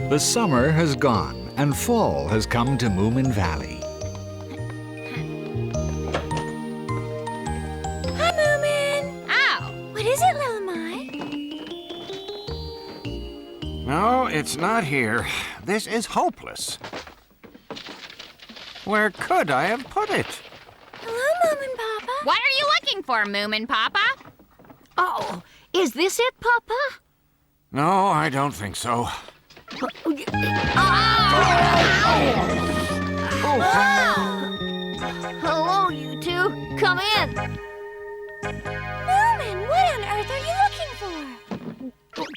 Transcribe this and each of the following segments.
The summer has gone and fall has come to Moomin Valley. Hi, Moomin! Oh, What is it, Little Mai? No, it's not here. This is hopeless. Where could I have put it? Hello, Moomin Papa. what are you looking for, Moomin Papa? Oh, is this it, Papa? No, I don't think so. Hello, you two. Come in. Moomin, what on earth are you looking for?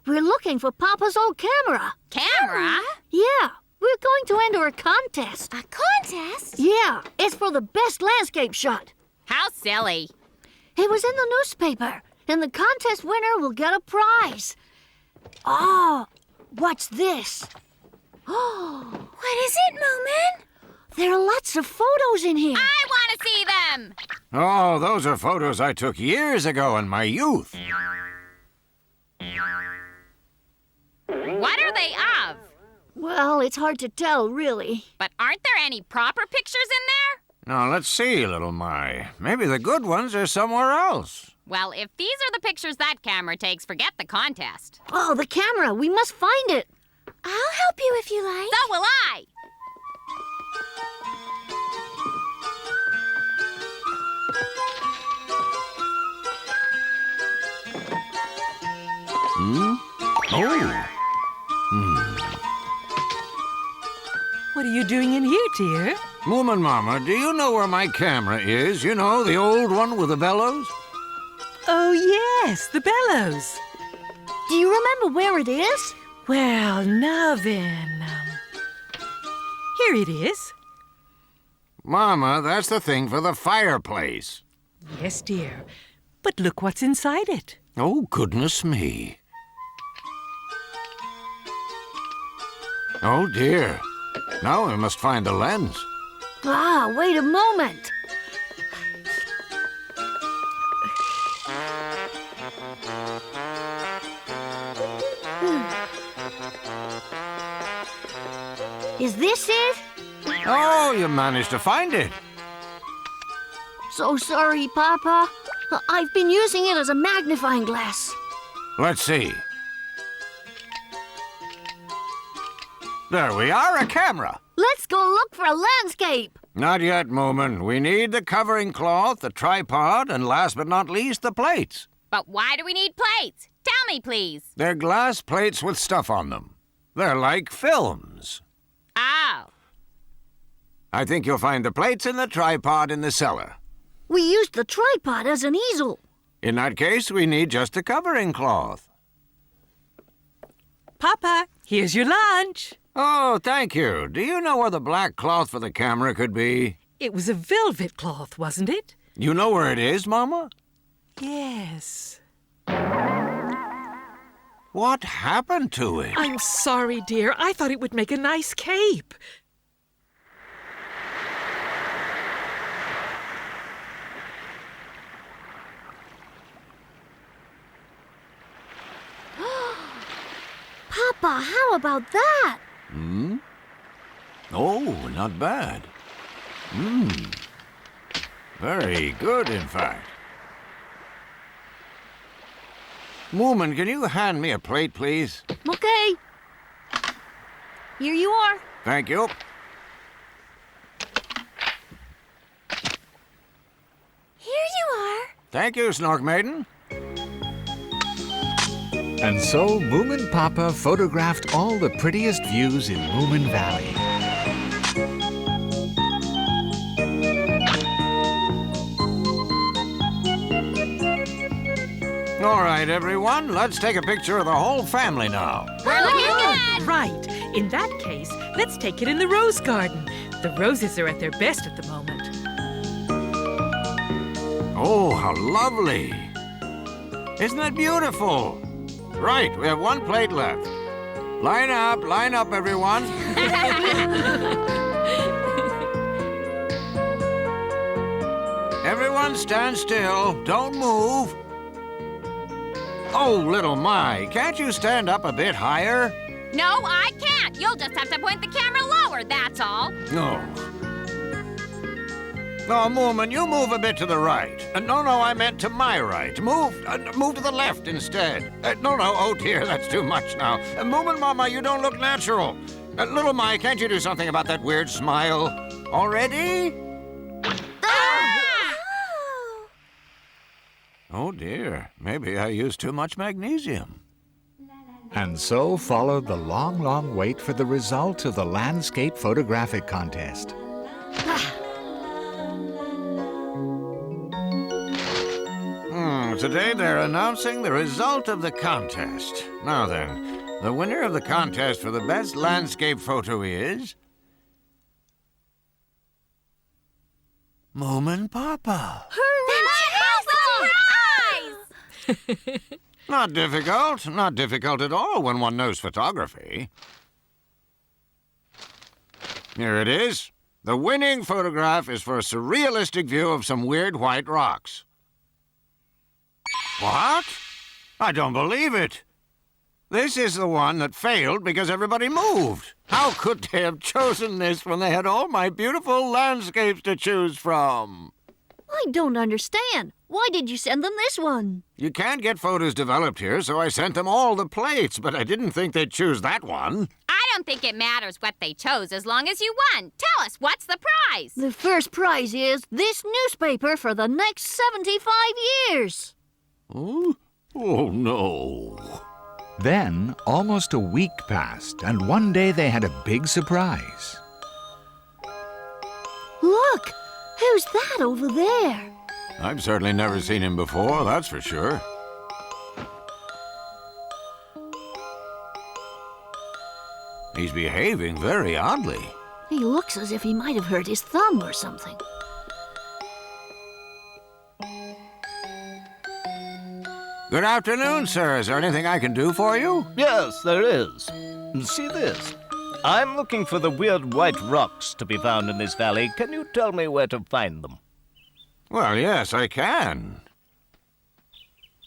We're looking for Papa's old camera. Camera? Yeah, we're going to enter a contest. A contest? Yeah, it's for the best landscape shot. How silly. It was in the newspaper, and the contest winner will get a prize. Oh, what's this? Oh, What is it, Moomin? there are lots of photos in here. I want to see them. Oh, those are photos I took years ago in my youth. What are they of? Well, it's hard to tell, really. But aren't there any proper pictures in there? Now, let's see, little Mai. Maybe the good ones are somewhere else. Well, if these are the pictures that camera takes, forget the contest. Oh, the camera. We must find it. I'll help you if you like. So will I. Oh. What are you doing in here, dear? Moomin Mama, do you know where my camera is? You know, the old one with the bellows? Oh, yes, the bellows. Do you remember where it is? Well, now then, here it is. Mama, that's the thing for the fireplace. Yes, dear. But look what's inside it. Oh, goodness me. Oh, dear. Now we must find the lens. Ah, wait a moment. Is this it? Oh, you managed to find it. So sorry, Papa. I've been using it as a magnifying glass. Let's see. There we are, a camera. Let's go look for a landscape. Not yet, Moomin. We need the covering cloth, the tripod, and last but not least, the plates. But why do we need plates? Tell me, please. They're glass plates with stuff on them. They're like films. Oh. I think you'll find the plates and the tripod in the cellar. We used the tripod as an easel. In that case, we need just a covering cloth. Papa, here's your lunch. Oh, thank you. Do you know where the black cloth for the camera could be? It was a velvet cloth, wasn't it? You know where it is, Mama? Yes. What happened to it? I'm sorry, dear. I thought it would make a nice cape. Papa, how about that? Hmm? Oh, not bad. Very good, in fact. Moomin, can you hand me a plate, please? Okay. Here you are. Thank you. Here you are. Thank you, Snork Maiden. And so Moomin Papa photographed all the prettiest views in Moomin Valley. All right, everyone, let's take a picture of the whole family now. We're looking good. Right. In that case, let's take it in the rose garden. The roses are at their best at the moment. Oh, how lovely. Isn't that beautiful? Right, we have one plate left. Line up, everyone. Everyone stand still. Don't move. Oh, little My, can't you stand up a bit higher? No, I can't. You'll just have to point the camera lower, that's all. No. No, Moomin, you move a bit to the right. No, I meant to my right. Move to the left instead. No, oh dear, that's too much now. Moomin Mama, you don't look natural. Little My, can't you do something about that weird smile? Already? Oh dear, maybe I used too much magnesium. And so followed the long, long wait for the result of the landscape photographic contest. Today they're announcing the result of the contest. Now then, the winner of the contest for the best landscape photo is... Moomin Papa. Not difficult at all when one knows photography. Here it is. The winning photograph is for a surrealistic view of some weird white rocks. What? I don't believe it. This is the one that failed because everybody moved. How could they have chosen this when they had all my beautiful landscapes to choose from? I don't understand. Why did you send them this one? You can't get photos developed here, so I sent them all the plates, but I didn't think they'd choose that one. I don't think it matters what they chose as long as you won. Tell us, what's the prize? The first prize is this newspaper for the next 75 years. Oh no. Then, almost a week passed, and one day they had a big surprise. Look! Who's that over there? I've certainly never seen him before, that's for sure. He's behaving very oddly. He looks as if he might have hurt his thumb or something. Good afternoon, sir. Is there anything I can do for you? Yes, there is. See this. I'm looking for the weird white rocks to be found in this valley. Can you tell me where to find them? Well, yes, I can.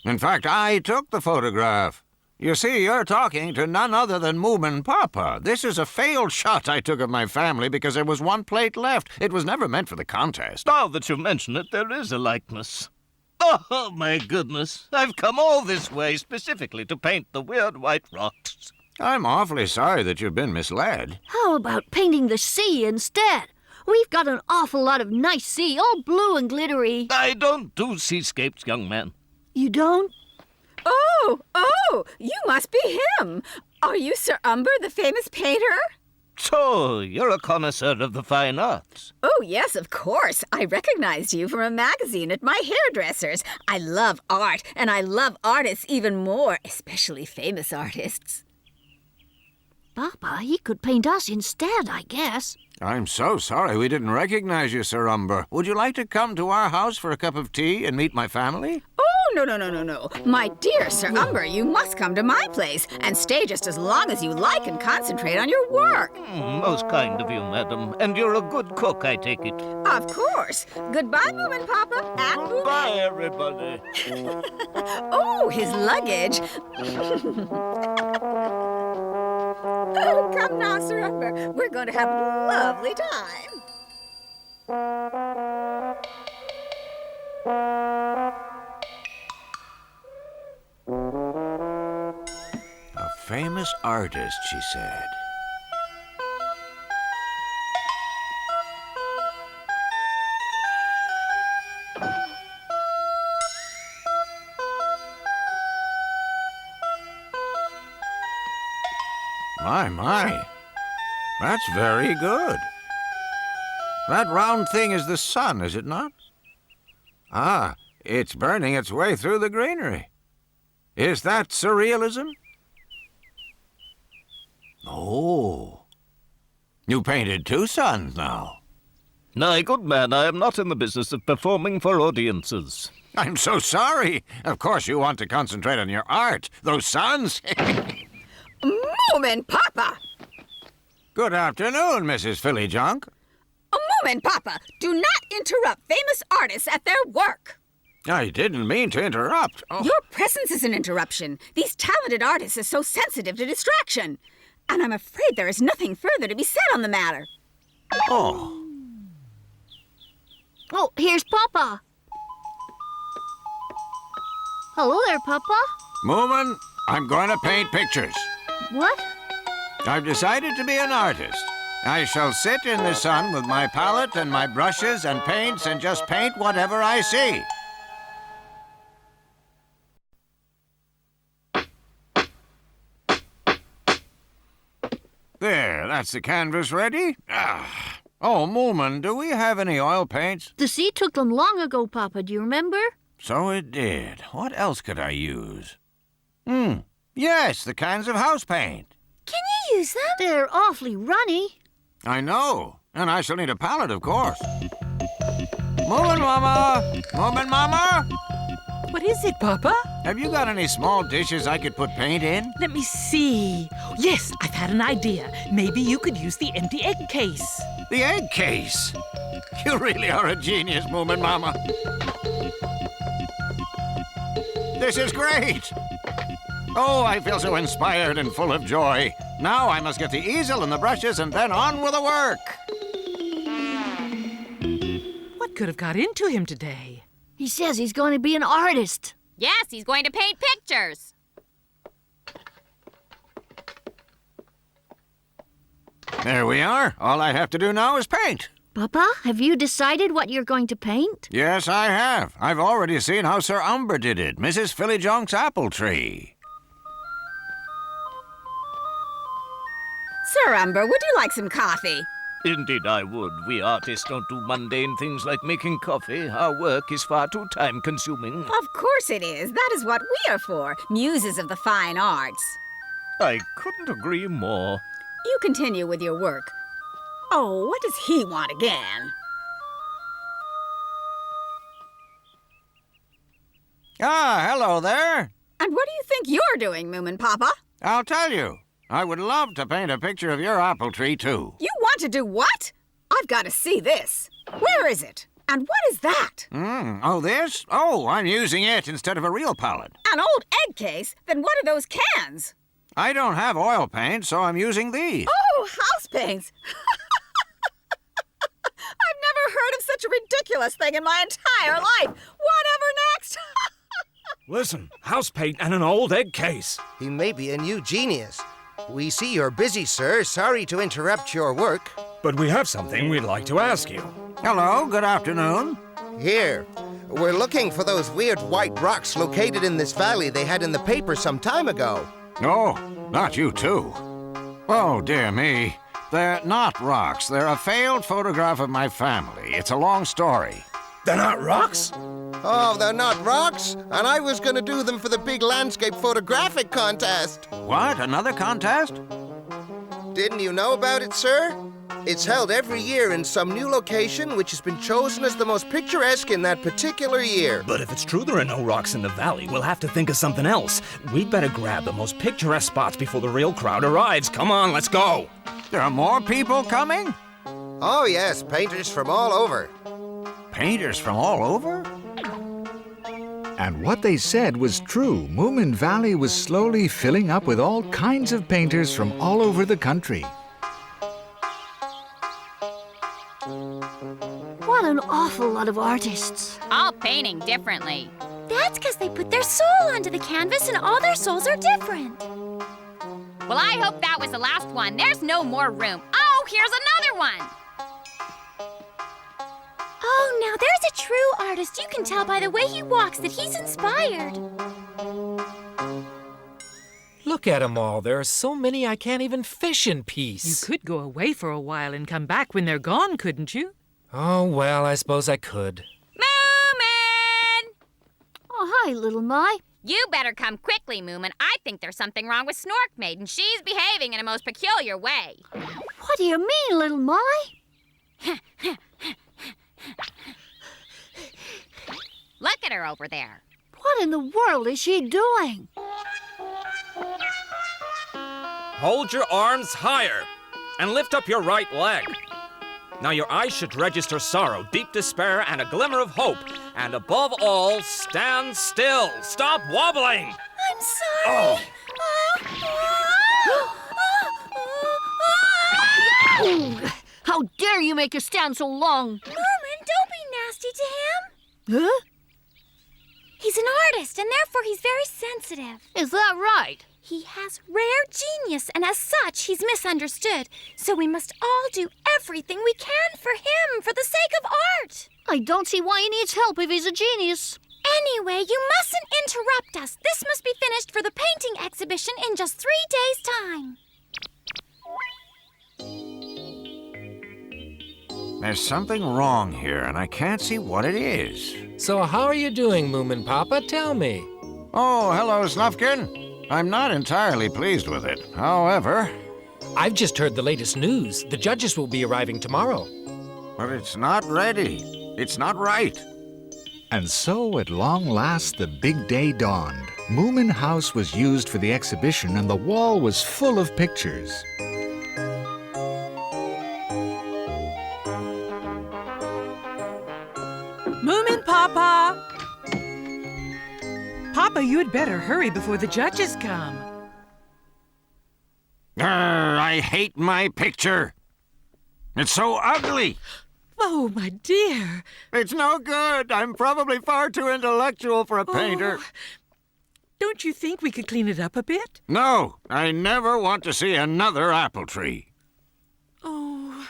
In fact, I took the photograph. You see, you're talking to none other than Moomin Papa. This is a failed shot I took of my family because there was one plate left. It was never meant for the contest. Now that you mention it, there is a likeness. Oh, my goodness. I've come all this way specifically to paint the weird white rocks. I'm awfully sorry that you've been misled. How about painting the sea instead? We've got an awful lot of nice sea, all blue and glittery. I don't do seascapes, young man. You don't? Oh, you must be him. Are you Sir Umber, the famous painter? So, you're a connoisseur of the fine arts. Oh, yes, of course. I recognized you from a magazine at my hairdresser's. I love art, and I love artists even more, especially famous artists. Papa, he could paint us instead, I guess. I'm so sorry we didn't recognize you, Sir Umber. Would you like to come to our house for a cup of tea and meet my family? Oh, no. My dear Sir Umber, you must come to my place and stay just as long as you like and concentrate on your work. Most kind of you, madam. And you're a good cook, I take it. Of course. Goodbye, Moomin Papa. And Moomin. Bye, everybody. Oh, his luggage. Oh, come now, Sir Umber. We're going to have a lovely time. A famous artist, she said. My. That's very good. That round thing is the sun, is it not? Ah, it's burning its way through the greenery. Is that surrealism? Oh. You painted two suns now. My good man, I am not in the business of performing for audiences. I'm so sorry. Of course you want to concentrate on your art. Those suns. Moomin Papa! Good afternoon, Mrs. Philly Junk. Moomin Papa, do not interrupt famous artists at their work. I didn't mean to interrupt. Oh. Your presence is an interruption. These talented artists are so sensitive to distraction. And I'm afraid there is nothing further to be said on the matter. Oh. Oh, here's Papa. Hello there, Papa. Moomin, I'm going to paint pictures. What? I've decided to be an artist. I shall sit in the sun with my palette and my brushes and paints and just paint whatever I see. There, that's the canvas ready. Ah. Oh, Moomin, do we have any oil paints? The sea took them long ago, Papa. Do you remember? So it did. What else could I use? Yes, the cans of house paint. Can you use them? They're awfully runny. I know. And I shall need a palette, of course. Moomin Mama! Moomin Mama! What is it, Papa? Have you got any small dishes I could put paint in? Let me see. Yes, I've had an idea. Maybe you could use the empty egg case. The egg case! You really are a genius, Moomin Mama. This is great! Oh, I feel so inspired and full of joy. Now I must get the easel and the brushes and then on with the work. What could have got into him today? He says he's going to be an artist. Yes, he's going to paint pictures. There we are. All I have to do now is paint. Papa, have you decided what you're going to paint? Yes, I have. I've already seen how Sir Umber did it. Mrs. Fillyjonk's apple tree. Sir Umber, would you like some coffee? Indeed I would. We artists don't do mundane things like making coffee. Our work is far too time-consuming. Of course it is. That is what we are for. Muses of the fine arts. I couldn't agree more. You continue with your work. Oh, what does he want again? Ah, hello there. And what do you think you're doing, Moomin Papa? I'll tell you. I would love to paint a picture of your apple tree, too. You want to do what? I've got to see this. Where is it? And what is that? Oh, this? Oh, I'm using it instead of a real palette. An old egg case? Then what are those cans? I don't have oil paint, so I'm using these. Oh, house paints. I've never heard of such a ridiculous thing in my entire life. Whatever next? Listen, house paint and an old egg case. He may be a new genius. We see you're busy, sir. Sorry to interrupt your work. But we have something we'd like to ask you. Hello, good afternoon. Here. We're looking for those weird white rocks located in this valley they had in the paper some time ago. Oh, not you, too. Oh, dear me. They're not rocks. They're a failed photograph of my family. It's a long story. They're not rocks? Oh, they're not rocks? And I was going to do them for the big landscape photographic contest. What? Another contest? Didn't you know about it, sir? It's held every year in some new location which has been chosen as the most picturesque in that particular year. But if it's true there are no rocks in the valley, we'll have to think of something else. We'd better grab the most picturesque spots before the real crowd arrives. Come on, let's go. There are more people coming? Oh, yes, painters from all over. Painters from all over? And what they said was true. Moomin Valley was slowly filling up with all kinds of painters from all over the country. What an awful lot of artists. All painting differently. That's because they put their soul onto the canvas and all their souls are different. Well, I hope that was the last one. There's no more room. Oh, here's another one. Oh, now there's a true artist. You can tell by the way he walks that he's inspired. Look at them all. There are so many I can't even fish in peace. You could go away for a while and come back when they're gone, couldn't you? Oh, well, I suppose I could. Moomin! Oh, hi, little My. You better come quickly, Moomin. I think there's something wrong with Snork Maiden. She's behaving in a most peculiar way. What do you mean, little My? Look at her over there. What in the world is she doing? Hold your arms higher and lift up your right leg. Now your eyes should register sorrow, deep despair, and a glimmer of hope. And above all, stand still. Stop wobbling. I'm sorry. How dare you make her stand so long? Moomin, don't be nasty to him. Huh? He's an artist, and therefore he's very sensitive. Is that right? He has rare genius, and as such, he's misunderstood. So we must all do everything we can for him, for the sake of art. I don't see why he needs help if he's a genius. Anyway, you mustn't interrupt us. This must be finished for the painting exhibition in just 3 days' time. There's something wrong here, and I can't see what it is. So how are you doing, Moomin Papa? Tell me. Oh, hello, Snufkin. I'm not entirely pleased with it. However... I've just heard the latest news. The judges will be arriving tomorrow. But it's not ready. It's not right. And so, at long last, the big day dawned. Moomin House was used for the exhibition, and the wall was full of pictures. Moomin Papa! Papa, you had better hurry before the judges come. I hate my picture. It's so ugly. Oh, my dear. It's no good. I'm probably far too intellectual for a painter. Don't you think we could clean it up a bit? No, I never want to see another apple tree. Oh.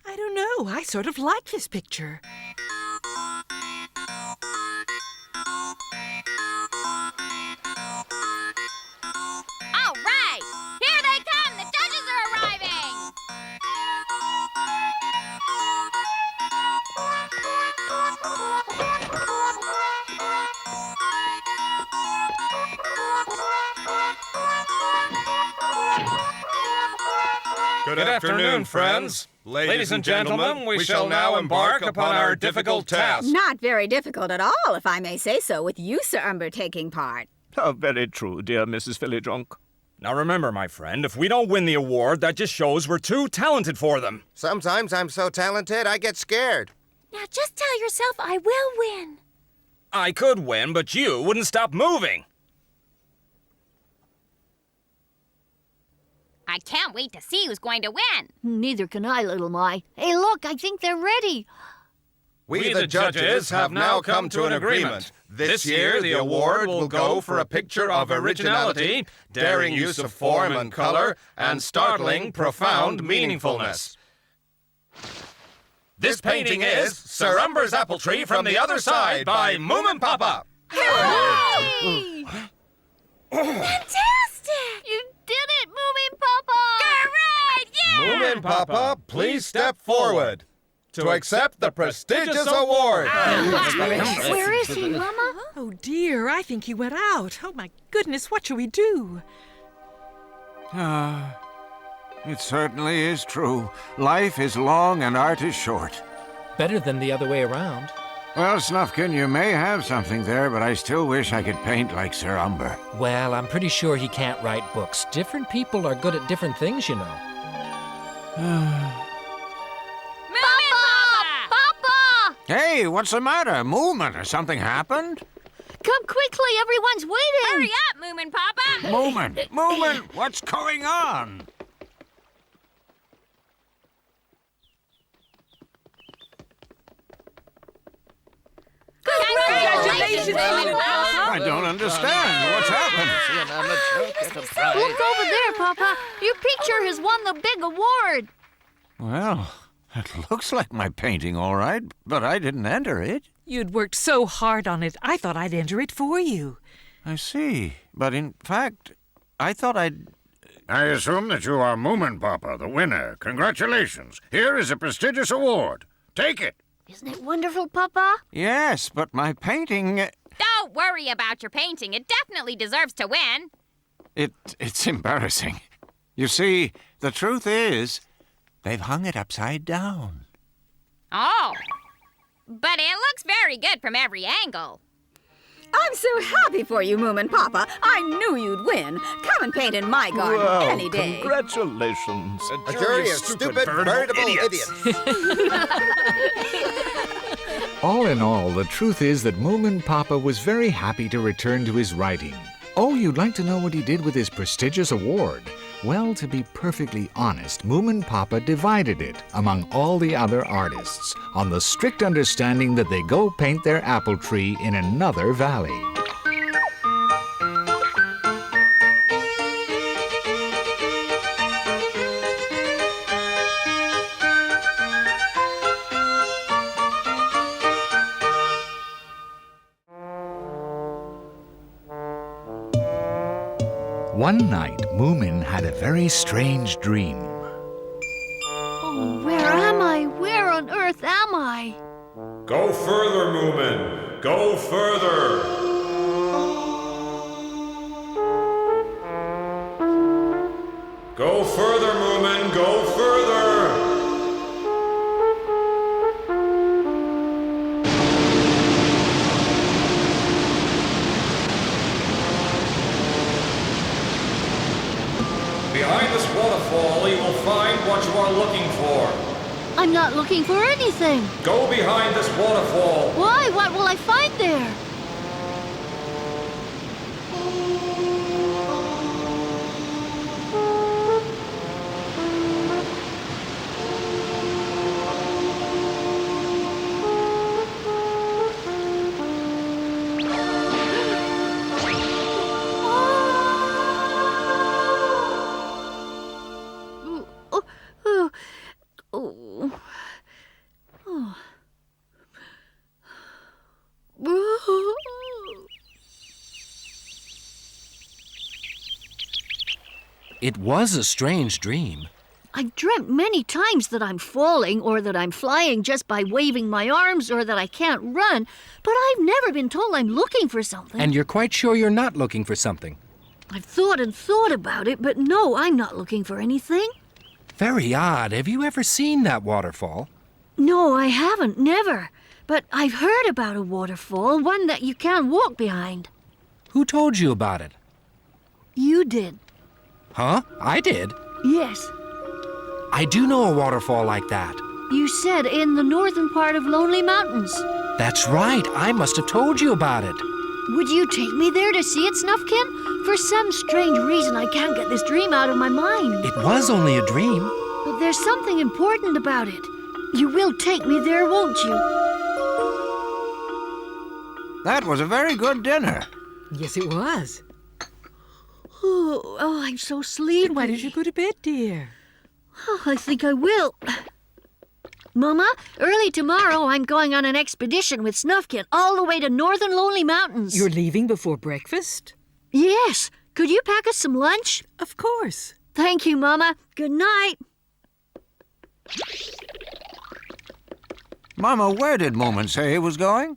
I don't know. I sort of like this picture. All right! Here they come! The judges are arriving! Good afternoon, friends. Ladies and gentlemen, we shall now embark upon our difficult task. Not very difficult at all, if I may say so, with you, Sir Umber, taking part. Oh, very true, dear Mrs. Philidrunk. Now remember, my friend, if we don't win the award, that just shows we're too talented for them. Sometimes I'm so talented, I get scared. Now just tell yourself I will win. I could win, but you wouldn't stop moving. I can't wait to see who's going to win. Neither can I, Little My. Hey, look, I think they're ready. We, the judges, have now come to an agreement. This year, the award will go for a picture of originality, daring use of form and color, and startling, profound meaningfulness. This painting is Sir Umber's Apple Tree from the Other Side by Moomin Papa. Hooray! Fantastic! You did it, Moomin Papa! Great! Yeah! Moomin Papa, please step forward to accept the prestigious award. Where is he, Mama? Oh, dear, I think he went out. Oh, my goodness, what shall we do? It certainly is true. Life is long and art is short. Better than the other way around. Well, Snufkin, you may have something there, but I still wish I could paint like Sir Umber. Well, I'm pretty sure he can't write books. Different people are good at different things, you know. Moomin Papa! Papa! Hey, what's the matter? Movement or something happened? Come quickly, everyone's waiting. Hurry up, Moomin Papa! Movement, what's going on? Congratulations, Moomin Papa! I don't understand. What's happened? Look over there, Papa. Your picture has won the big award. Well, it looks like my painting, all right, but I didn't enter it. You'd worked so hard on it, I thought I'd enter it for you. I see. But in fact, I thought I'd... I assume that you are Moomin Papa, the winner. Congratulations. Here is a prestigious award. Take it. Isn't it wonderful, Papa? Yes, but my painting... Don't worry about your painting. It definitely deserves to win. It's embarrassing. You see, the truth is, they've hung it upside down. Oh. But it looks very good from every angle. I'm so happy for you, Moomin Papa. I knew you'd win. Come and paint in my garden Well, any day. congratulations. A jury of stupid, veritable idiots. All in all, the truth is that Moomin Papa was very happy to return to his writing. Oh, you'd like to know what he did with his prestigious award? Well, to be perfectly honest, Moomin Papa divided it among all the other artists on the strict understanding that they go paint their apple tree in another valley. One night, Moomin had a very strange dream. Oh, where am I? Where on earth am I? Go further, Moomin. Go further. Go further, Moomin. Go further. Behind this waterfall, you will find what you are looking for. I'm not looking for anything. Go behind this waterfall. Why? What will I find there? It was a strange dream. I've dreamt many times that I'm falling or that I'm flying just by waving my arms or that I can't run, but I've never been told I'm looking for something. And you're quite sure you're not looking for something? I've thought and thought about it, but no, I'm not looking for anything. Very odd. Have you ever seen that waterfall? No, I haven't, never. But I've heard about a waterfall, one that you can't walk behind. Who told you about it? You did. Huh? I did? Yes. I do know a waterfall like that. You said in the northern part of Lonely Mountains. That's right. I must have told you about it. Would you take me there to see it, Snufkin? For some strange reason, I can't get this dream out of my mind. It was only a dream. But there's something important about it. You will take me there, won't you? That was a very good dinner. Yes, it was. Oh, I'm so sleepy. Then why did you go to bed, dear? Oh, I think I will. Mama, early tomorrow I'm going on an expedition with Snufkin all the way to northern Lonely Mountains. You're leaving before breakfast? Yes. Could you pack us some lunch? Of course. Thank you, Mama. Good night. Mama, where did Moomin say he was going?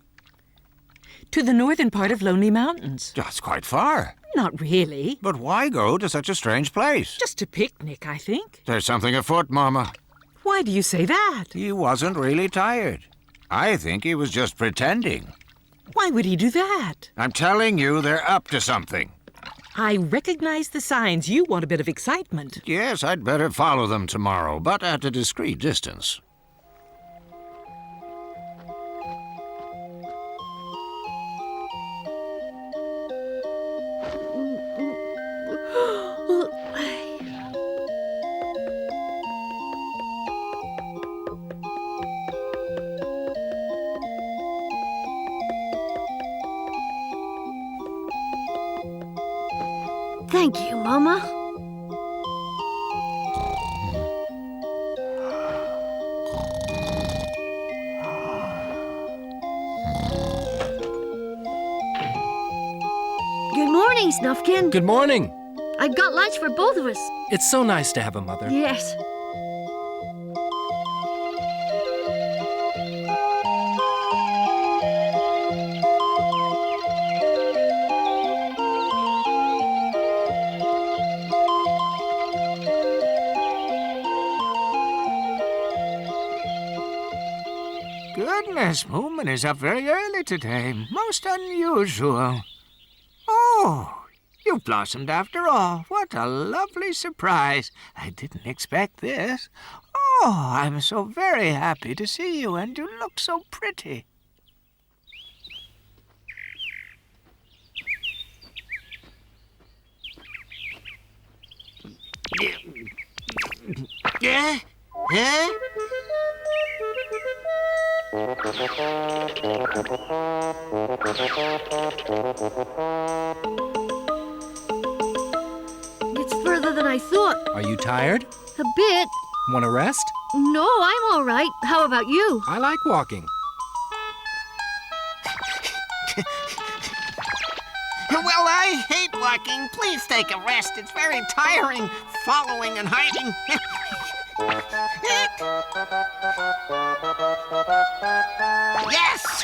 To the northern part of Lonely Mountains. That's quite far. Not really. But why go to such a strange place? Just a picnic, I think. There's something afoot, Mama. Why do you say that? He wasn't really tired. I think he was just pretending. Why would he do that? I'm telling you, they're up to something. I recognize the signs. You want a bit of excitement. Yes, I'd better follow them tomorrow, but at a discreet distance. Thank you, Mama. Good morning, Snufkin. Good morning. I've got lunch for both of us. It's so nice to have a mother. Yes. Yes, Moomin is up very early today. Most unusual. Oh, you've blossomed after all. What a lovely surprise. I didn't expect this. Oh, I'm so very happy to see you, and you look so pretty. Yeah? Yeah? It's further than I thought. Are you tired? A bit. Want to rest? No, I'm all right. How about you? I like walking. Well, I hate walking. Please take a rest. It's very tiring, following and hiding. Yes!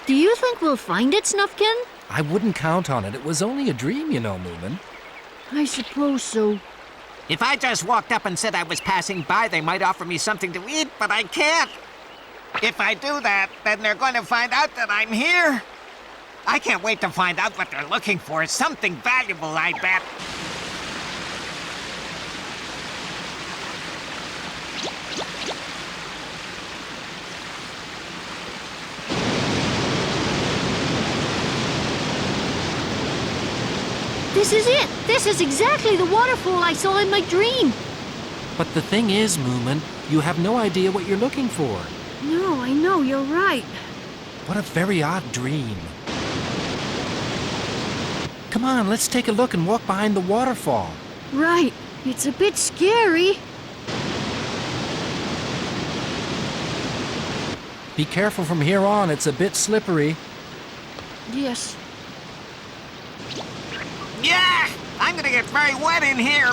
Do you think we'll find it, Snufkin? I wouldn't count on it. It was only a dream, you know, Moomin. I suppose so. If I just walked up and said I was passing by, they might offer me something to eat, but I can't. If I do that, then they're going to find out that I'm here. I can't wait to find out what they're looking for. Something valuable, I bet. This is it. This is exactly the waterfall I saw in my dream. But the thing is, Moomin, you have no idea what you're looking for. No, I know, you're right. What a very odd dream. Come on, let's take a look and walk behind the waterfall. Right. It's a bit scary. Be careful from here on, it's a bit slippery. Yes. Yeah! I'm gonna get very wet in here.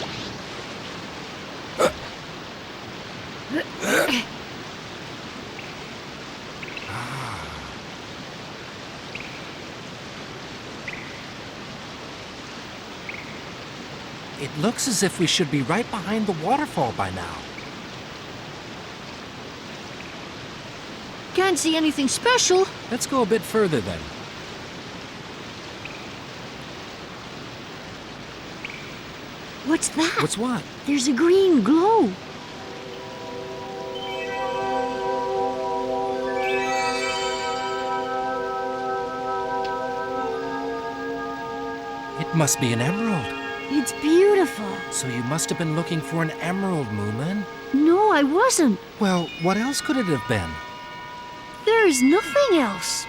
It looks as if we should be right behind the waterfall by now. Can't see anything special. Let's go a bit further then. What's that? What's what? There's a green glow. It must be an emerald. It's beautiful. So you must have been looking for an emerald, Moomin. No, I wasn't. Well, what else could it have been? There's nothing else.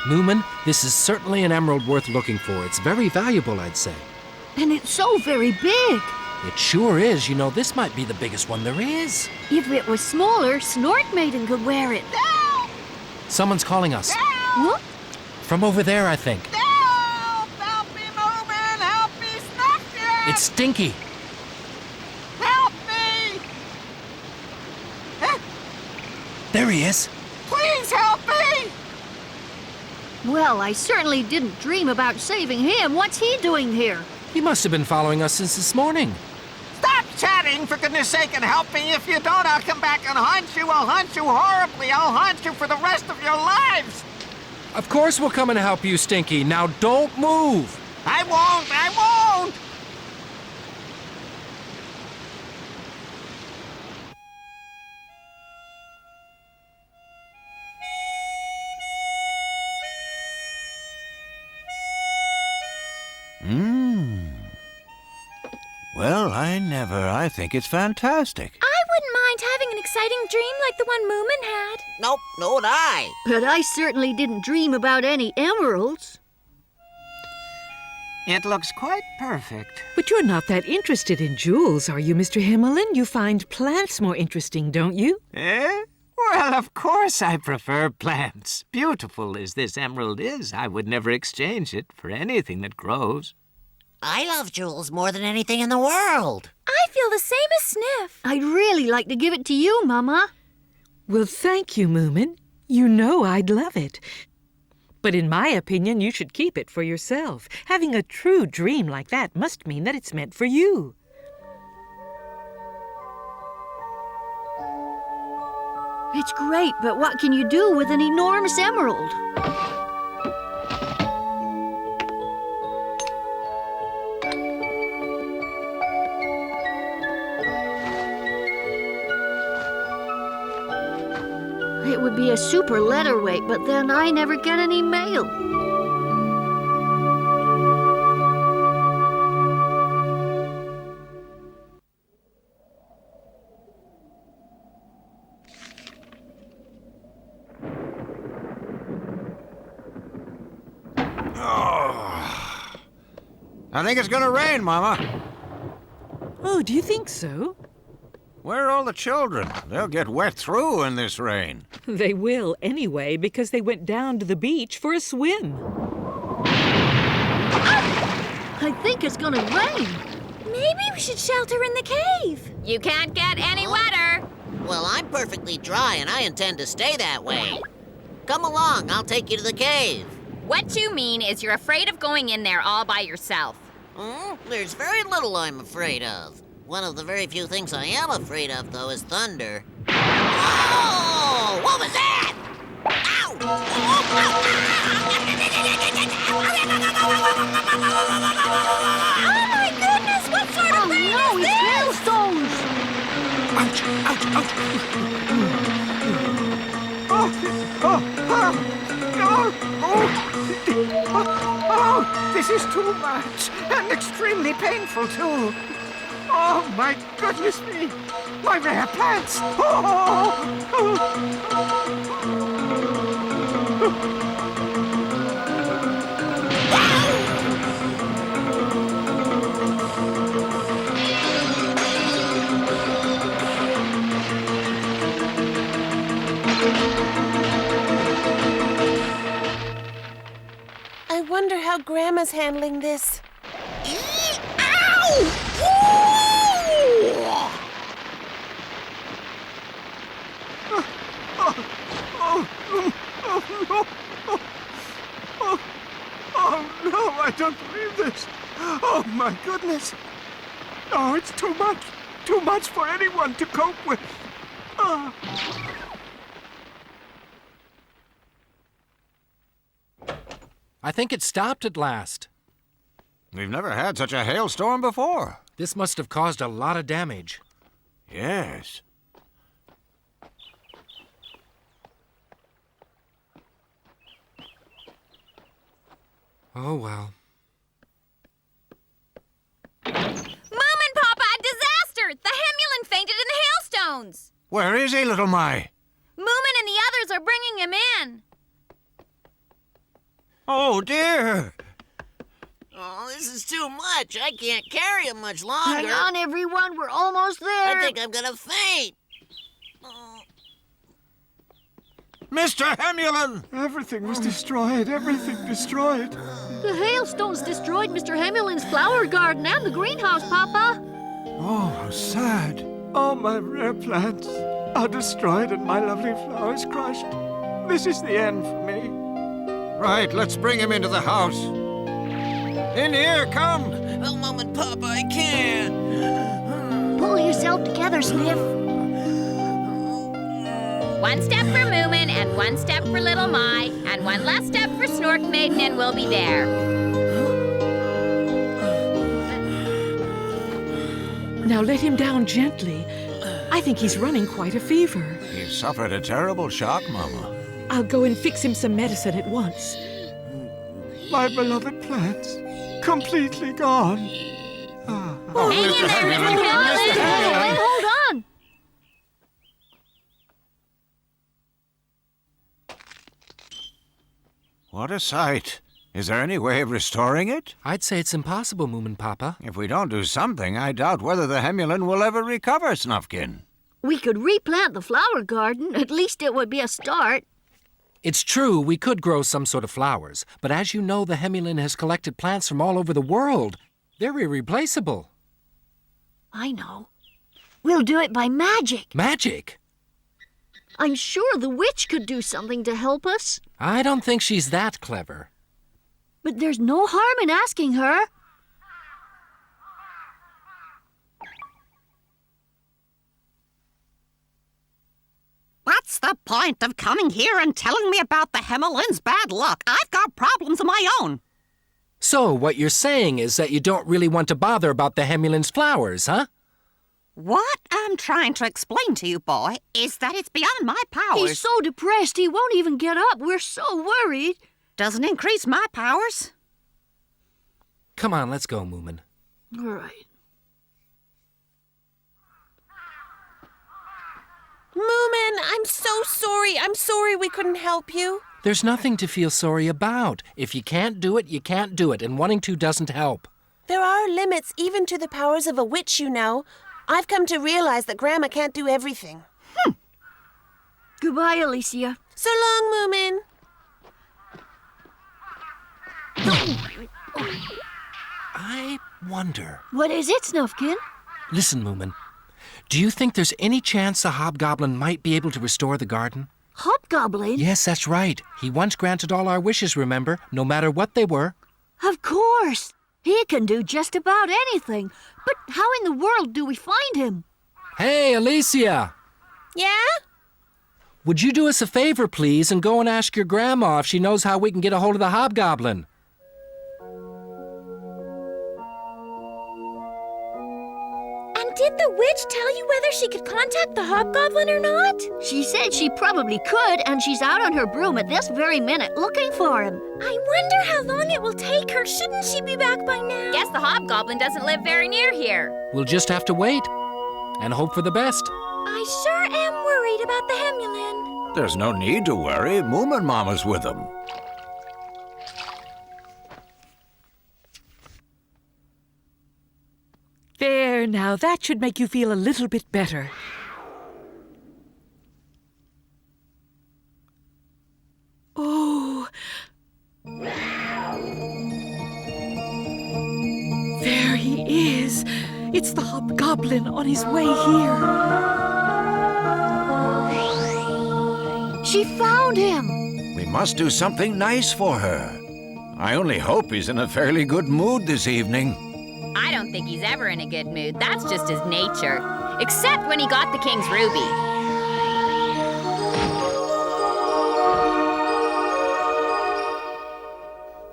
Moomin, this is certainly an emerald worth looking for. It's very valuable, I'd say. And it's so very big. It sure is. You know, this might be the biggest one there is. If it was smaller, Snork Maiden could wear it. Someone's calling us. What? From over there, I think. Help me, Moomin! Help me, Snufkin! It's Stinky. Help me! There he is. Please help me! Well, I certainly didn't dream about saving him. What's he doing here? He must have been following us since this morning. Stop chatting, for goodness sake, and help me. If you don't, I'll come back and haunt you. I'll haunt you horribly. I'll haunt you for the rest of your lives. Of course we'll come and help you, Stinky. Now don't move. I won't. I won't. Well, I think it's fantastic. I wouldn't mind having an exciting dream like the one Moomin had. Nope, nor would I. But I certainly didn't dream about any emeralds. It looks quite perfect. But you're not that interested in jewels, are you, Mr. Himmelin? You find plants more interesting, don't you? Eh? Well, of course I prefer plants. Beautiful as this emerald is, I would never exchange it for anything that grows. I love jewels more than anything in the world. I feel the same as Sniff. I'd really like to give it to you, Mama. Well, thank you, Moomin. You know I'd love it. But in my opinion, you should keep it for yourself. Having a true dream like that must mean that it's meant for you. It's great, but what can you do with an enormous emerald? It would be a super letter weight, but then I never get any mail. I think it's gonna rain, Mama. Oh, do you think so? Where are all the children? They'll get wet through in this rain. They will anyway, because they went down to the beach for a swim. I think it's gonna rain. Maybe we should shelter in the cave. You can't get any wetter. Well, I'm perfectly dry, and I intend to stay that way. Come along, I'll take you to the cave. What you mean is you're afraid of going in there all by yourself. There's very little I'm afraid of. One of the very few things I am afraid of, though, is thunder. Oh! What was that? Ow! Oh my goodness, what sort of rain no, is it's this? hailstones! Ouch! Ouch! Ouch! Oh, this is too much and extremely painful too. Oh my goodness me! My rare plants! I wonder how Grandma's handling this. Oh no, I don't believe this. Oh my goodness. Oh, it's too much. Too much for anyone to cope with. Ah. I think it stopped at last. We've never had such a hailstorm before. This must have caused a lot of damage. Yes. Oh, well. Mom and Papa, a disaster! The Hemulin fainted in the hailstones. Where is he, little Mai? Moomin and the others are bringing him in. Oh, dear. Oh, this is too much. I can't carry him much longer. Hang on, everyone. We're almost there. I think I'm gonna faint. Mr. Hemulin! Everything was destroyed. Everything destroyed. The hailstones destroyed Mr. Hemulin's flower garden and the greenhouse, Papa. Oh, how sad. All my rare plants are destroyed and my lovely flowers crushed. This is the end for me. Right, let's bring him into the house. In here, come! Oh, Mom and Papa, I can't. Pull yourself together, Sniff. One step for Moomin, and one step for Little Mai, and one last step for Snork Maiden, and we'll be there. Now let him down gently. I think he's running quite a fever. He suffered a terrible shock, Mama. I'll go and fix him some medicine at once. My beloved plants, completely gone. Hang in there, Mr. Hemulin. Hold on. What a sight. Is there any way of restoring it? I'd say it's impossible, Moomin Papa. If we don't do something, I doubt whether the Hemulin will ever recover, Snufkin. We could replant the flower garden. At least it would be a start. It's true, we could grow some sort of flowers, but as you know, the Hemulin has collected plants from all over the world. They're irreplaceable. I know. We'll do it by magic. Magic? I'm sure the witch could do something to help us. I don't think she's that clever. But there's no harm in asking her. What's What's the point of coming here and telling me about the Hemmelin's bad luck? I've got problems of my own. So, what you're saying is that you don't really want to bother about the Hemulin's flowers, huh? What I'm trying to explain to you, boy, is that it's beyond my powers. He's so depressed he won't even get up. We're so worried. Doesn't increase my powers. Come on, let's go, Moomin. All right. Moomin, I'm so sorry. I'm sorry we couldn't help you. There's nothing to feel sorry about. If you can't do it, you can't do it, and wanting to doesn't help. There are limits even to the powers of a witch, you know. I've come to realize that Grandma can't do everything. Goodbye, Alicia. So long, Moomin. I wonder. What is it, Snufkin? Listen, Moomin. Do you think there's any chance a hobgoblin might be able to restore the garden? Hobgoblin? Yes, that's right. He once granted all our wishes, remember? No matter what they were. Of course. He can do just about anything. But how in the world do we find him? Hey, Alicia! Yeah? Would you do us a favor, please, and go and ask your grandma if she knows how we can get a hold of the hobgoblin? And did the witch tell you whether she could contact the hobgoblin or not? She said she probably could, and she's out on her broom at this very minute looking for him. I wonder how long it will take her. Shouldn't she be back by now? Guess the hobgoblin doesn't live very near here. We'll just have to wait and hope for the best. I sure am worried about the Hemulin. There's no need to worry. Moomin Mama's with them. There, now, that should make you feel a little bit better. Oh. There he is. It's the hobgoblin on his way here. She found him. We must do something nice for her. I only hope he's in a fairly good mood this evening. I don't think he's ever in a good mood. That's just his nature. Except when he got the king's ruby.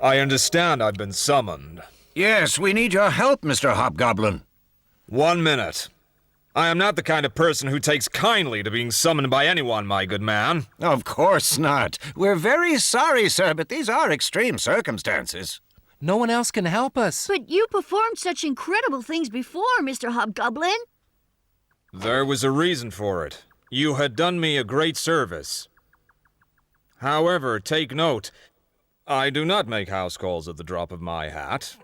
I understand I've been summoned. Yes, we need your help, Mr. Hobgoblin. 1 minute. I am not the kind of person who takes kindly to being summoned by anyone, my good man. Of course not. We're very sorry, sir, but these are extreme circumstances. No one else can help us. But you performed such incredible things before, Mr. Hobgoblin. There was a reason for it. You had done me a great service. However, take note, I do not make house calls at the drop of my hat.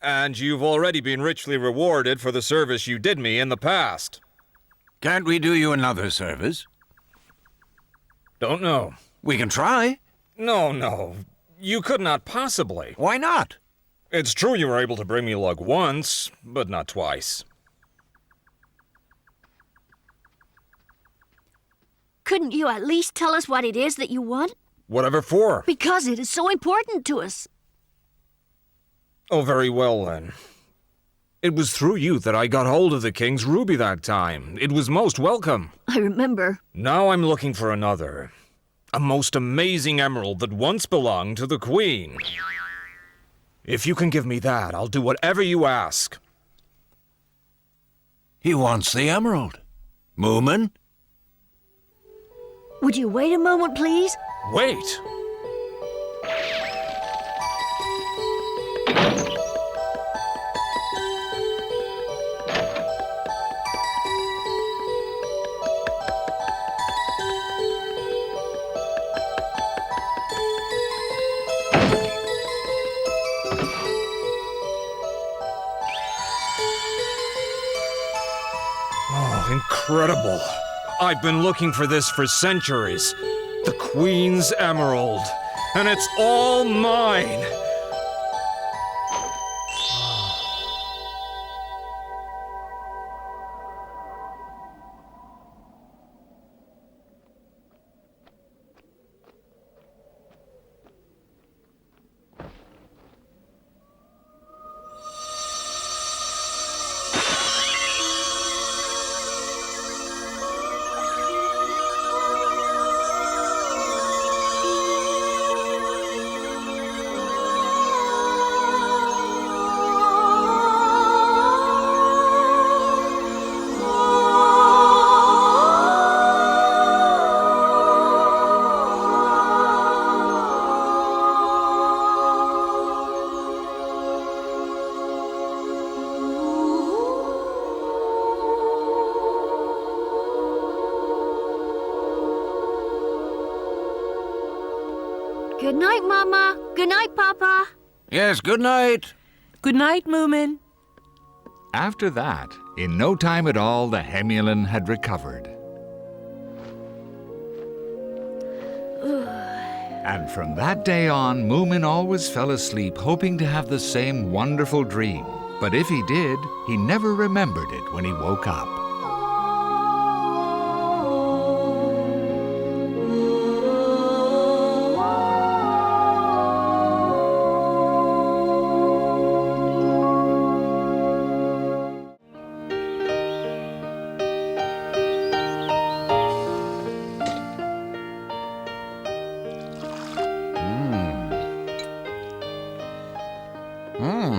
And you've already been richly rewarded for the service you did me in the past. Can't we do you another service? Don't know. We can try. No. You could not possibly. Why not? It's true you were able to bring me luck once, but not twice. Couldn't you at least tell us what it is that you want? Whatever for? Because it is so important to us. Oh, very well, then. It was through you that I got hold of the king's ruby that time. It was most welcome. I remember. Now I'm looking for another. A most amazing emerald that once belonged to the queen. If you can give me that, I'll do whatever you ask. He wants the emerald. Moomin? Would you wait a moment, please? Wait! Incredible. I've been looking for this for centuries. The Queen's Emerald. And it's all mine. Good night, Mama. Good night, Papa. Yes, good night. Good night, Moomin. After that, in no time at all, the Hemulin had recovered. And from that day on, Moomin always fell asleep hoping to have the same wonderful dream. But if he did, he never remembered it when he woke up.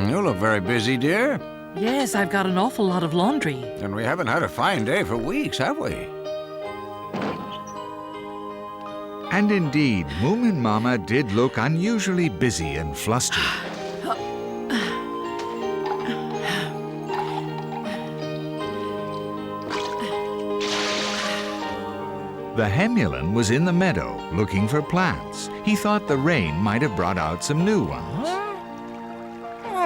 You look very busy, dear. Yes, I've got an awful lot of laundry. And we haven't had a fine day for weeks, have we? And indeed, Moomin Mama did look unusually busy and flustered. The Hemulin was in the meadow looking for plants. He thought the rain might have brought out some new ones.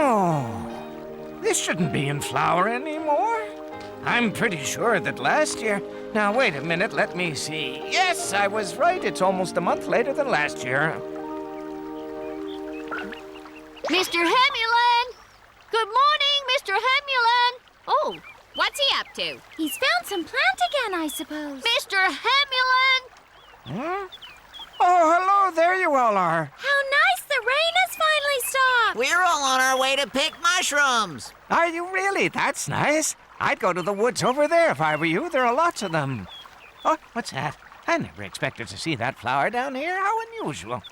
Oh, this shouldn't be in flower anymore. I'm pretty sure that last year... Now, wait a minute, let me see. Yes, I was right. It's almost a month later than last year. Mr. Hemulin! Good morning, Mr. Hemulin! Oh, What's he up to? He's found some plant again, I suppose. Mr. Hemulin! Huh? Oh, hello, there you all are. How nice, the rain has finally stopped. We're all on our way to pick mushrooms. Are you really? That's nice. I'd go to the woods over there if I were you. There are lots of them. Oh, what's that? I never expected to see that flower down here. How unusual.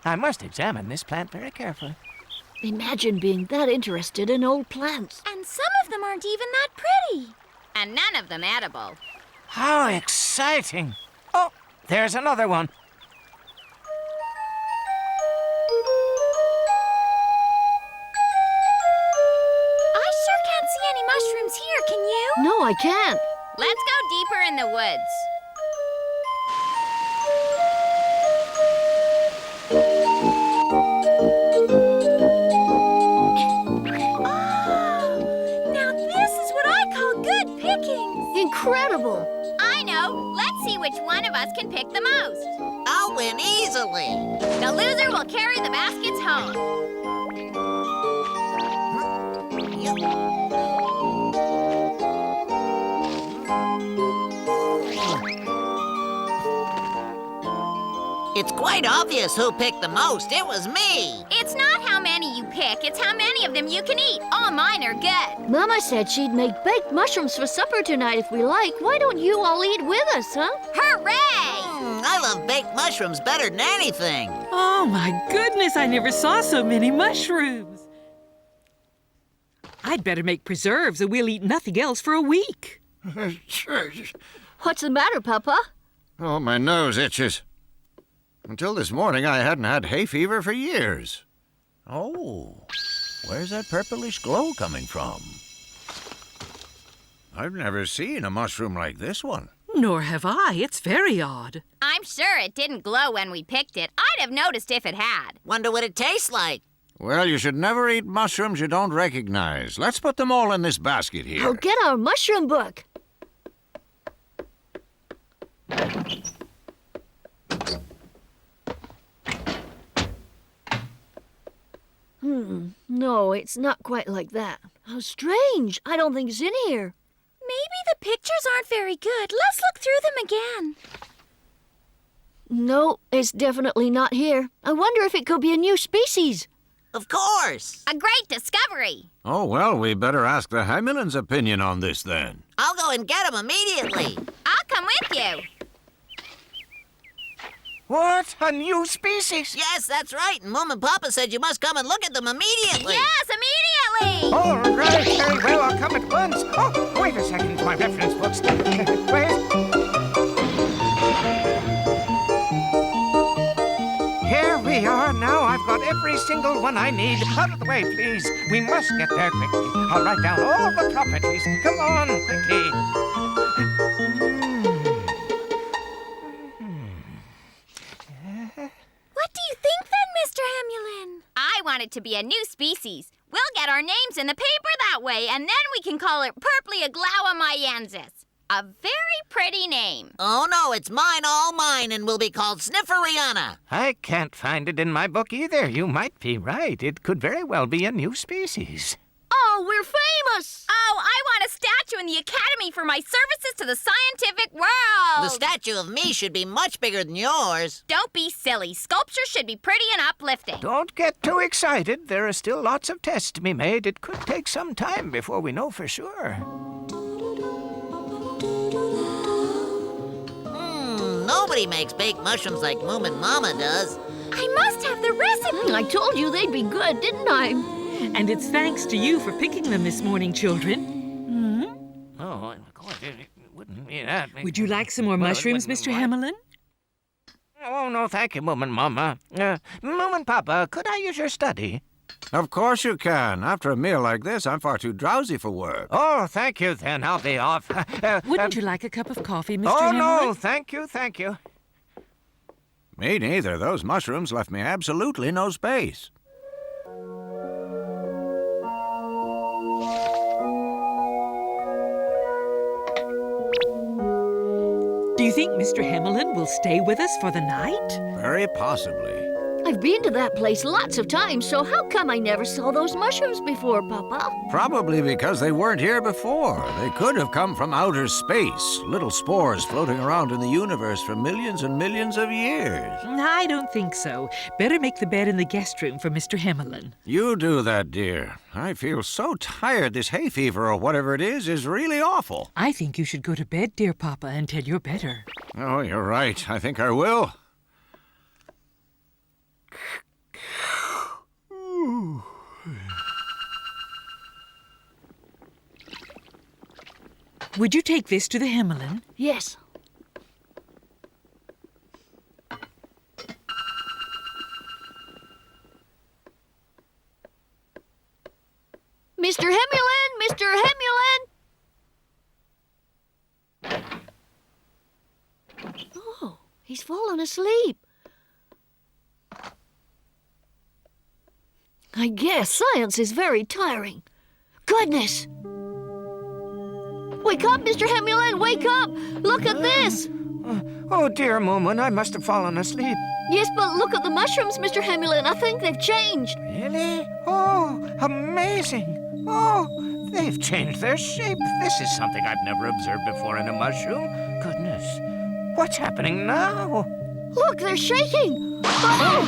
I must examine this plant very carefully. Imagine being that interested in old plants. And some of them aren't even that pretty. And none of them edible. How exciting. Oh, there's another one. I sure can't see any mushrooms here, can you? No, I can't. Let's go deeper in the woods. Now this is what I call good pickings. Incredible. I know. Let's see which one of us can pick the most. I'll win easily. The loser will carry the baskets home. It's quite obvious who picked the most. It was me. It's not how many you pick, it's how many of them you can eat. All mine are good. Mama said she'd make baked mushrooms for supper tonight if we like. Why don't you all eat with us, huh? Hooray! I love baked mushrooms better than anything. Oh, my goodness, I never saw so many mushrooms. I'd better make preserves or we'll eat nothing else for a week. What's the matter, Papa? Oh, my nose itches. Until this morning, I hadn't had hay fever for years. Oh, where's that purplish glow coming from? I've never seen a mushroom like this one. Nor have I. It's very odd. I'm sure it didn't glow when we picked it. I'd have noticed if it had. Wonder what it tastes like. Well, you should never eat mushrooms you don't recognize. Let's put them all in this basket here. Oh, get our mushroom book. No, it's not quite like that. How strange. I don't think it's in here. Maybe the pictures aren't very good. Let's look through them again. No, it's definitely not here. I wonder if it could be a new species. Of course. A great discovery. Oh, well, we better ask the Hemulin's opinion on this then. I'll go and get him immediately. I'll come with you. What? A new species? Yes, that's right. And Mom and Papa said you must come and look at them immediately. Yes, immediately. All right, very well. I'll come at once. Oh, wait a second. My reference books. Wait. Here we are now. I've got every single one I need. Out of the way, please. We must get there quickly. I'll write down all the properties. Come on, quickly. it to be a new species. We'll get our names in the paper that way, and then we can call it Purplea glauomyensis. A very pretty name. Oh, no, it's mine, all mine, and will be called Snifferiana. I can't find it in my book either. You might be right. It could very well be a new species. Oh, we're famous! Oh, I want a statue in the Academy for my services to the scientific world. The statue of me should be much bigger than yours. Don't be silly. Sculpture should be pretty and uplifting. Don't get too excited. There are still lots of tests to be made. It could take some time before we know for sure. Nobody makes baked mushrooms like Moomin Mama does. I must have the recipe. I told you they'd be good, didn't I? And it's thanks to you for picking them this morning, children. Oh, of course, it wouldn't be that. Would you like some more mushrooms, Mr. Hamelin? Oh, no, thank you, Moomin Mama. Moomin Papa, could I use your study? Of course you can. After a meal like this, I'm far too drowsy for work. Oh, thank you, then. I'll be off. Wouldn't you like a cup of coffee, Mr. Oh, Hamelin? no, thank you, thank you. Me neither. Those mushrooms left me absolutely no space. Do you think Mr. Hamelin will stay with us for the night? Very possibly. I've been to that place lots of times, so how come I never saw those mushrooms before, Papa? Probably because they weren't here before. They could have come from outer space, little spores floating around in the universe for millions and millions of years. I don't think so. Better make the bed in the guest room for Mr. Hamelin. You do that, dear. I feel so tired. This hay fever or whatever it is really awful. I think you should go to bed, dear Papa, until you're better. Oh, you're right. I think I will. Would you take this to the Hamelin? Yes. Mr. Hamelin! Mr. Hamelin! Oh, he's fallen asleep. I guess science is very tiring. Goodness! Wake up, Mr. Hamelin! Wake up! Look at this! Oh, dear Moomin, I must have fallen asleep. Yes, but look at the mushrooms, Mr. Hamelin. I think they've changed. Really? Oh, amazing. Oh, they've changed their shape. This is something I've never observed before in a mushroom. Goodness. What's happening now? Look, they're shaking. Oh!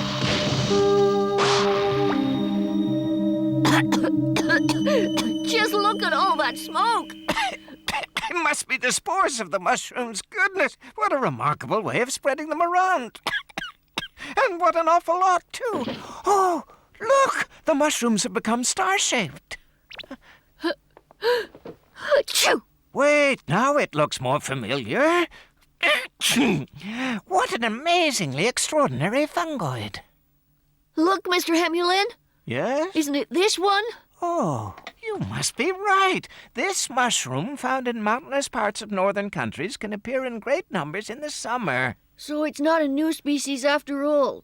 Just look at all that smoke. It must be the spores of the mushrooms. Goodness, what a remarkable way of spreading them around. And what an awful lot, too. Oh, look, the mushrooms have become star-shaped. Wait, now it looks more familiar. What an amazingly extraordinary fungoid. Look, Mr. Hamelin. Yes? Isn't it this one? Oh, you must be right. This mushroom, found in mountainous parts of northern countries, can appear in great numbers in the summer. So it's not a new species after all.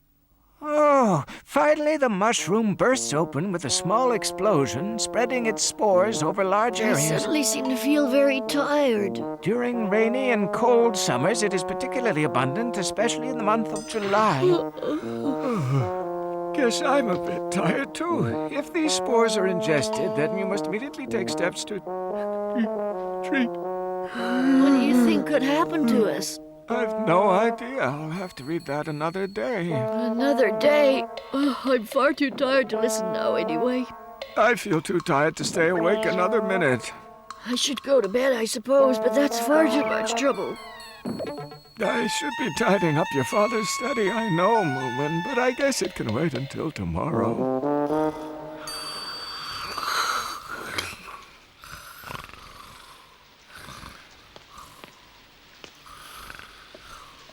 Oh, finally the mushroom bursts open with a small explosion, spreading its spores over large I areas. suddenly seem to feel very tired. During rainy and cold summers, it is particularly abundant, especially in the month of July. Guess I'm a bit tired, too. If these spores are ingested, then you must immediately take steps to treat. What do you think could happen to us? I've no idea. I'll have to read that another day. Another day? Oh, I'm far too tired to listen now, anyway. I feel too tired to stay awake another minute. I should go to bed, I suppose, but that's far too much trouble. I should be tidying up your father's study, I know, Moomin, but I guess it can wait until tomorrow.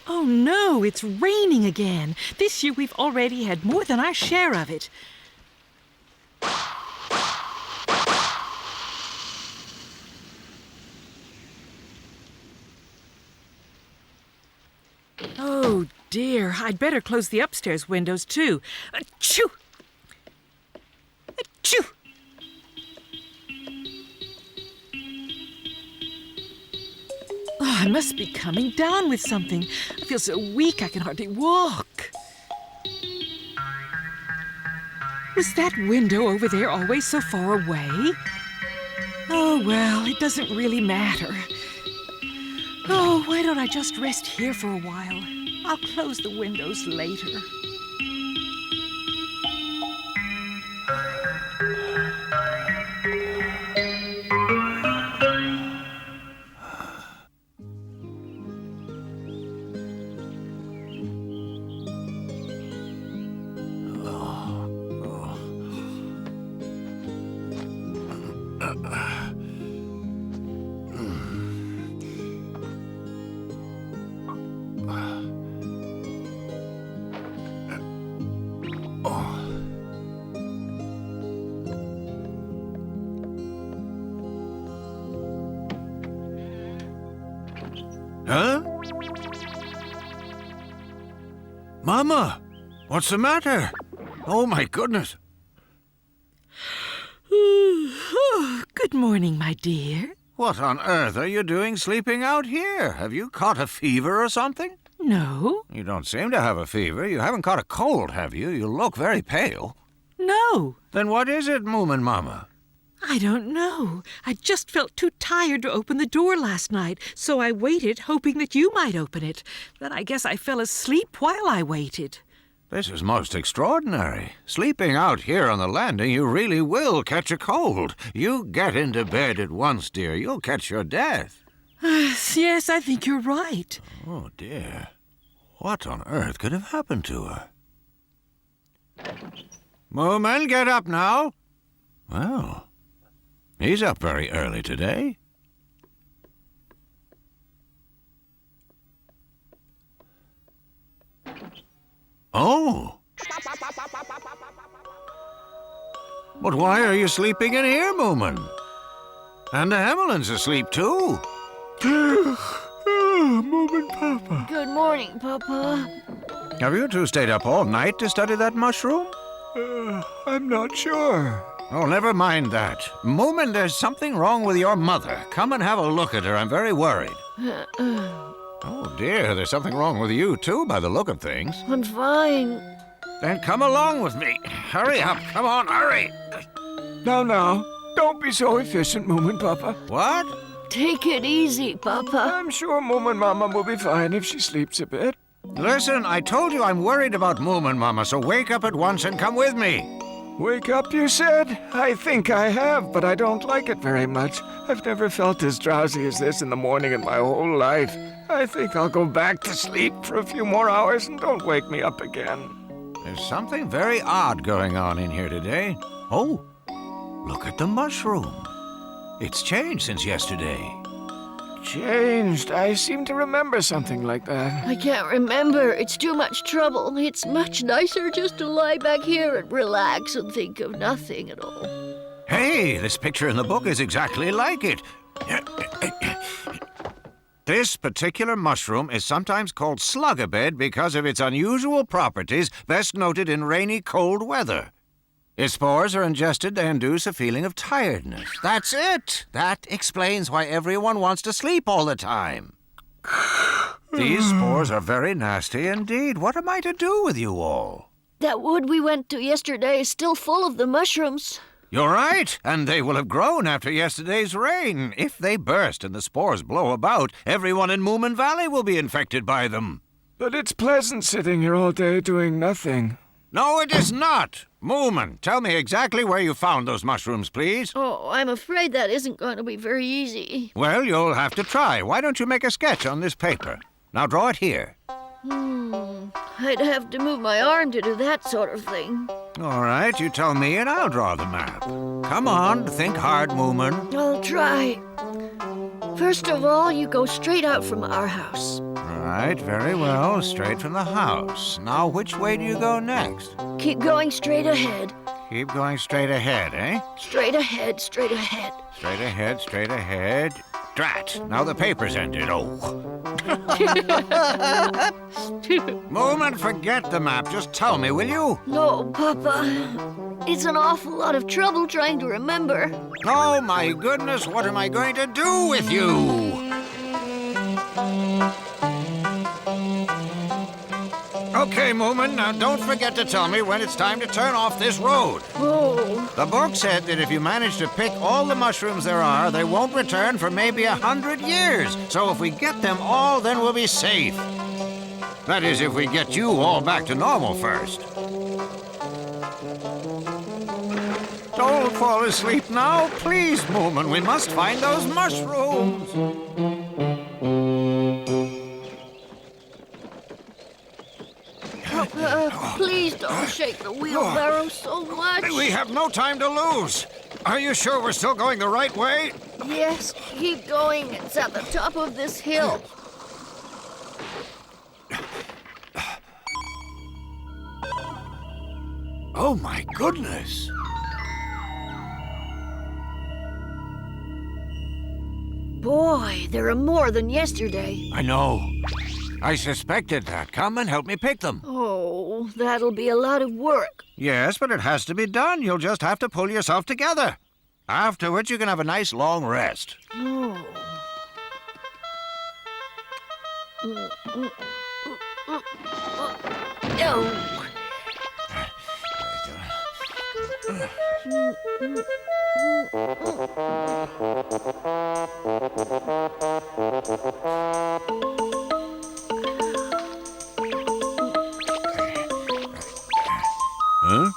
Oh no, it's raining again. This year we've already had more than our share of it. Oh dear, I'd better close the upstairs windows too. Achoo! I must be coming down with something. I feel so weak I can hardly walk. Was that window over there always so far away? Oh, well, it doesn't really matter. Oh, why don't I just rest here for a while? I'll close the windows later. Huh? Mama, what's the matter? Oh, my goodness. Good morning, my dear. What on earth are you doing sleeping out here? Have you caught a fever or something? No. You don't seem to have a fever. You haven't caught a cold, have you? You look very pale. No. Then what is it, Moomin Mama? I don't know. I just felt too tired to open the door last night, so I waited, hoping that you might open it. But I guess I fell asleep while I waited. This is most extraordinary. Sleeping out here on the landing, you really will catch a cold. You get into bed at once, dear. You'll catch your death. Yes, I think you're right. Oh, dear. What on earth could have happened to her? Moomin, get up now. Well, he's up very early today. Oh. But why are you sleeping in here, Moomin? And the Hemmelin's asleep, too. Moomin Papa. Good morning, Papa. Have you two stayed up all night to study that mushroom? I'm not sure. Oh, never mind that. Moomin, there's something wrong with your mother. Come and have a look at her. I'm very worried. Oh, dear, there's something wrong with you, too, by the look of things. I'm fine. Then come along with me. Hurry up. Come on, hurry. Now, don't be so efficient, Moomin Papa. What? Take it easy, Papa. I'm sure Moomin Mama will be fine if she sleeps a bit. Listen, I told you I'm worried about Moomin Mama, so wake up at once and come with me. Wake up, you said? I think I have, but I don't like it very much. I've never felt as drowsy as this in the morning in my whole life. I think I'll go back to sleep for a few more hours and don't wake me up again. There's something very odd going on in here today. Oh, look at the mushroom. It's changed since yesterday. Changed? I seem to remember something like that. I can't remember. It's too much trouble. It's much nicer just to lie back here and relax and think of nothing at all. Hey, this picture in the book is exactly like it. This particular mushroom is sometimes called slug-a-bed because of its unusual properties, best noted in rainy, cold weather. Its spores are ingested to induce a feeling of tiredness. That's it. That explains why everyone wants to sleep all the time. These spores are very nasty indeed. What am I to do with you all? That wood we went to yesterday is still full of the mushrooms. You're right, and they will have grown after yesterday's rain. If they burst and the spores blow about, everyone in Moomin Valley will be infected by them. But it's pleasant sitting here all day doing nothing. No, it is not. Moomin, tell me exactly where you found those mushrooms, please. Oh, I'm afraid that isn't going to be very easy. Well, you'll have to try. Why don't you make a sketch on this paper? Now draw it here. I'd have to move my arm to do that sort of thing. All right, you tell me and I'll draw the map. Come on, think hard, Moomin. I'll try. First of all, you go straight out from our house. Right, very well. Straight from the house. Now, which way do you go next? Keep going straight ahead. Keep going straight ahead, eh? Straight ahead, straight ahead. Straight ahead, straight ahead. Drat! Now the paper's ended. Oh. Moomin, forget the map. Just tell me, will you? No, Papa. It's an awful lot of trouble trying to remember. Oh, my goodness. What am I going to do with you? Okay, Moomin, now don't forget to tell me when it's time to turn off this road. Oh. The book said that if you manage to pick all the mushrooms there are, they won't return for maybe 100 years. So if we get them all, then we'll be safe. That is, if we get you all back to normal first. Don't fall asleep now, please, Moomin. We must find those mushrooms. Papa, please don't shake the wheelbarrow so much. We have no time to lose. Are you sure we're still going the right way? Yes, keep going. It's at the top of this hill. Oh, my goodness. Boy, there are more than yesterday. I know. I suspected that. Come and help me pick them. Oh, that'll be a lot of work. Yes, but it has to be done. You'll just have to pull yourself together. Afterwards, you can have a nice long rest. Oh. Huh?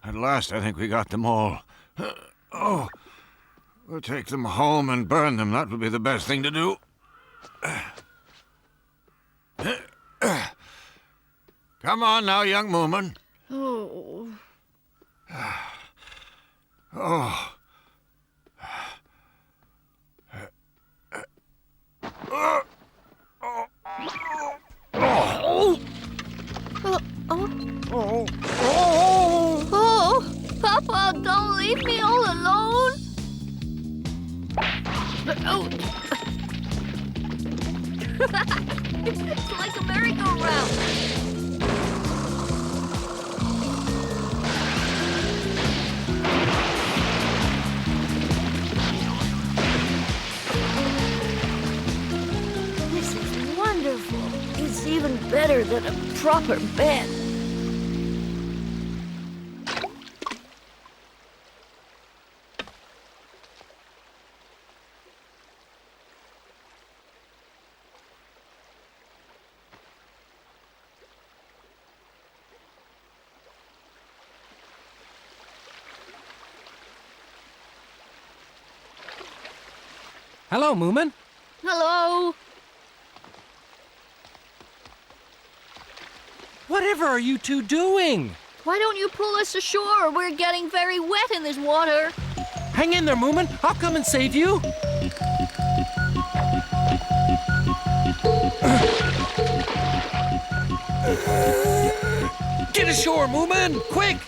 At last, I think we got them all. Oh, we'll take them home and burn them. That would be the best thing to do. Come on now, young Moomin. Oh. Oh. Oh, Papa, don't leave me all alone. Oh. It's like a merry-go-round. This is wonderful. It's even better than a proper bed. Hello, Moomin. Hello. Whatever are you two doing? Why don't you pull us ashore? We're getting very wet in this water. Hang in there, Moomin. I'll come and save you. Get ashore, Moomin! Quick!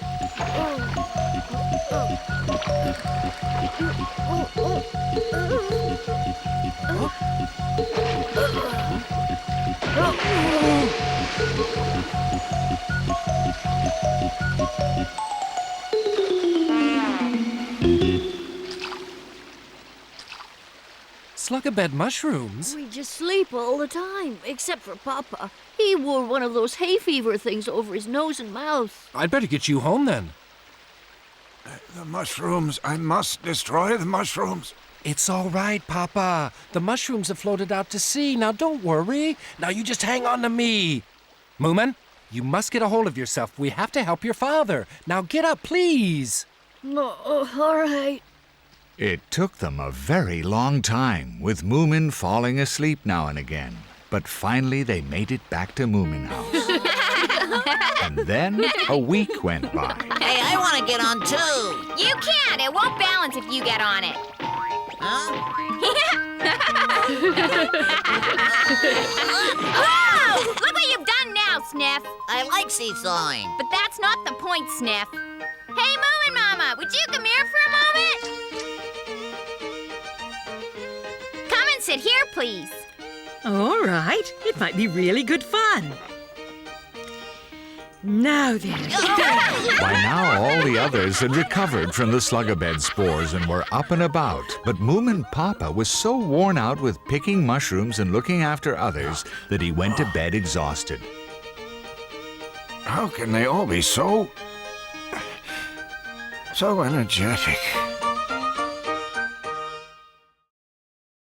Slug-a-bed mushrooms? We just sleep all the time, except for Papa. He wore one of those hay fever things over his nose and mouth. I'd better get you home then. The mushrooms. I must destroy the mushrooms. It's all right, Papa. The mushrooms have floated out to sea. Now don't worry. Now you just hang on to me. Moomin, you must get a hold of yourself. We have to help your father. Now get up, please. No, all right. It took them a very long time, with Moomin falling asleep now and again. But finally they made it back to Moomin House. And then a week went by. Hey, I want to get on too. You can't. It won't balance if you get on it. Huh? Whoa! Look what you've done now, Sniff. I like seesawing. But that's not the point, Sniff. Hey, Moo and Mama, would you come here for a moment? Come and sit here, please. All right. It might be really good fun. Now then. By now, all the others had recovered from the slugabed spores and were up and about. But Moomin Papa was so worn out with picking mushrooms and looking after others that he went to bed exhausted. How can they all be so energetic?